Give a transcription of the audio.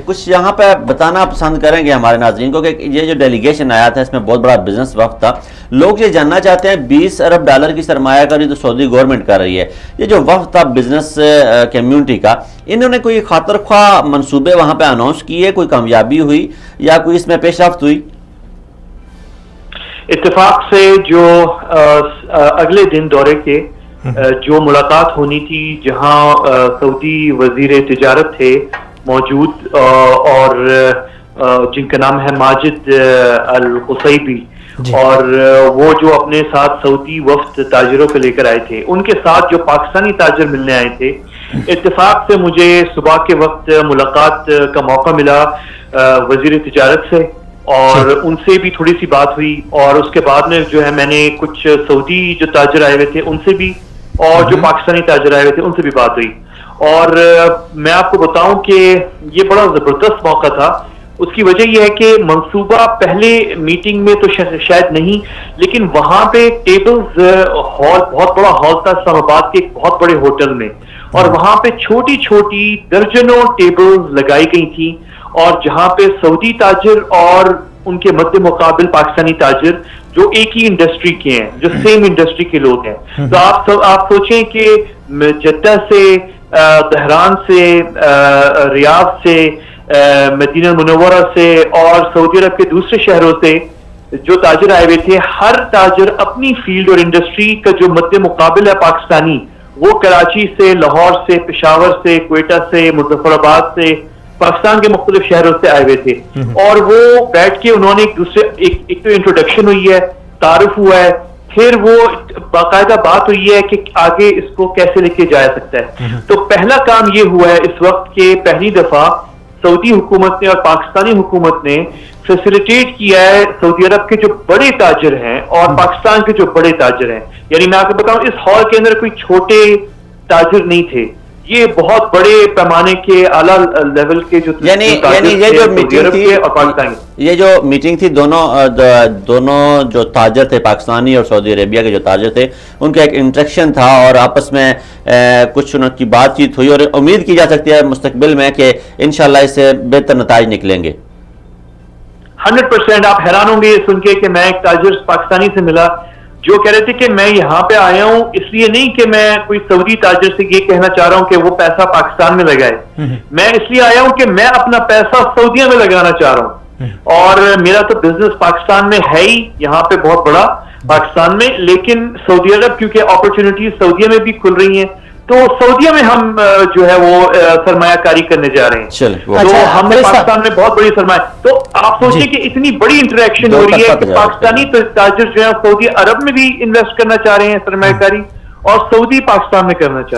کچھ یہاں پہ بتانا پسند کریں گے ہمارے ناظرین کو کہ یہ جو ڈیلیگیشن آیا تھا اس میں بہت بڑا بزنس وقت تھا. لوگ یہ جاننا چاہتے ہیں $20 ارب کی سرمایہ کاری تو سعودی گورنمنٹ کر رہی ہے. یہ جو وقت تھا بزنس کمیونٹی کا, انہوں نے کوئی خاطر خواہ منصوبے وہاں پہ اناؤنس کیے, کوئی کامیابی ہوئی یا کوئی اس میں پیش رفت ہوئی؟ اتفاق سے جو اگلے دن دورے کے جو ملاقات ہونی تھی, جہاں سعودی وزیر تجارت تھے موجود اور جن کا نام ہے ماجد القصیبی, اور وہ جو اپنے ساتھ سعودی وفد تاجروں کو لے کر آئے تھے, ان کے ساتھ جو پاکستانی تاجر ملنے آئے تھے, اتفاق سے مجھے صبح کے وقت ملاقات کا موقع ملا وزیر تجارت سے, اور ان سے بھی تھوڑی سی بات ہوئی, اور اس کے بعد میں جو ہے میں نے کچھ سعودی جو تاجر آئے ہوئے تھے ان سے بھی, اور جو پاکستانی تاجر آئے ہوئے تھے ان سے بھی بات ہوئی. اور میں آپ کو بتاؤں کہ یہ بڑا زبردست موقع تھا. اس کی وجہ یہ ہے کہ منصوبہ پہلے میٹنگ میں تو شاید نہیں, لیکن وہاں پہ ٹیبلز ہال, بہت بڑا ہال تھا اسلام آباد کے ایک بہت بڑے ہوٹل میں, اور وہاں پہ چھوٹی چھوٹی درجنوں ٹیبلز لگائی گئی تھیں, اور جہاں پہ سعودی تاجر اور ان کے مد مقابل پاکستانی تاجر جو ایک ہی انڈسٹری کے ہیں, جو سیم انڈسٹری کے لوگ ہیں. تو آپ سوچیں کہ جدہ سے, تہران سے, ریاض سے, مدینہ منورہ سے اور سعودی عرب کے دوسرے شہروں سے جو تاجر آئے ہوئے تھے, ہر تاجر اپنی فیلڈ اور انڈسٹری کا جو مد مقابل ہے پاکستانی, وہ کراچی سے, لاہور سے, پشاور سے, کوئٹہ سے, مظفر آباد سے, پاکستان کے مختلف شہروں سے آئے ہوئے تھے. اور وہ بیٹھ کے انہوں نے ایک دوسرے, ایک تو انٹروڈکشن ہوئی ہے, تعارف ہوا ہے, پھر وہ باقاعدہ بات ہوئی ہے کہ آگے اس کو کیسے لے کے جا سکتا ہے. تو پہلا کام یہ ہوا ہے اس وقت کہ پہلی دفعہ سعودی حکومت نے اور پاکستانی حکومت نے فیسیلیٹیٹ کیا ہے سعودی عرب کے جو بڑے تاجر ہیں اور پاکستان کے جو بڑے تاجر ہیں. یعنی میں آپ کو بتاؤں اس ہال کے اندر کوئی چھوٹے تاجر نہیں تھے, یہ بہت بڑے پیمانے کے اعلیٰ لیول کے جو یعنی یہ جو میٹنگ تھی اور پاکستانی, یہ جو میٹنگ تھی دونوں جو تاجر تھے پاکستانی اور سعودی عربیہ کے جو تاجر تھے, ان کا ایک انٹریکشن تھا اور آپس میں کچھ ان کی بات چیت ہوئی, اور امید کی جا سکتی ہے مستقبل میں کہ انشاءاللہ اس سے بہتر نتائج نکلیں گے. 100%. آپ حیران ہوں گے یہ سن کے کہ میں ایک تاجر پاکستانی سے ملا جو کہہ رہے تھے کہ میں یہاں پہ آیا ہوں اس لیے نہیں کہ میں کوئی سعودی تاجر سے یہ کہنا چاہ رہا ہوں کہ وہ پیسہ پاکستان میں لگائے, میں اس لیے آیا ہوں کہ میں اپنا پیسہ سعودیہ میں لگانا چاہ رہا ہوں, اور میرا تو بزنس پاکستان میں ہے ہی یہاں پہ بہت بڑا پاکستان میں, لیکن سعودی عرب کیونکہ اپرچونیٹیز سعودیہ میں بھی کھل رہی ہیں, تو سعودیہ میں ہم جو ہے وہ سرمایہ کاری کرنے جا رہے ہیں. تو ہم نے پاکستان میں بہت بڑی سرمایہ, تو آپ سوچیں کہ اتنی بڑی انٹریکشن ہو رہی ہے کہ پاکستانی تاجر جو ہے سعودی عرب میں بھی انویسٹ کرنا چاہ رہے ہیں سرمایہ کاری, اور سعودی پاکستان میں کرنا چاہ رہے ہیں.